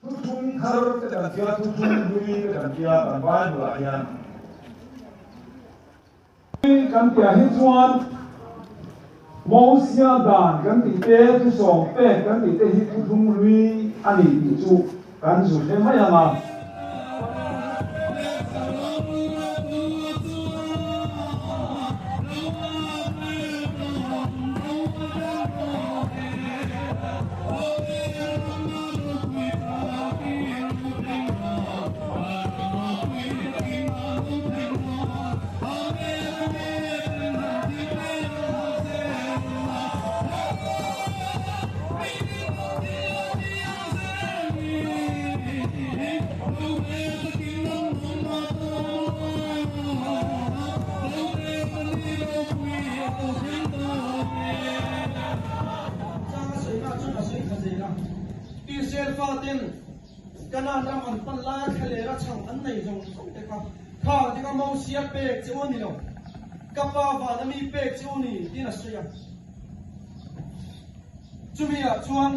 tung thar te kan tia tung lui te kan tia kan vai bula hian kan tia hi chuan mo sia dan kan ti te tu song pe kan ti te hi tung lui ani ti chu kan zu te mai ama Kana ram an pan la khale ra chang an nei jong song te kha ti ka mau sia pe che oni lo ka pa va na mi pe che oni tin a sia chumi a chuan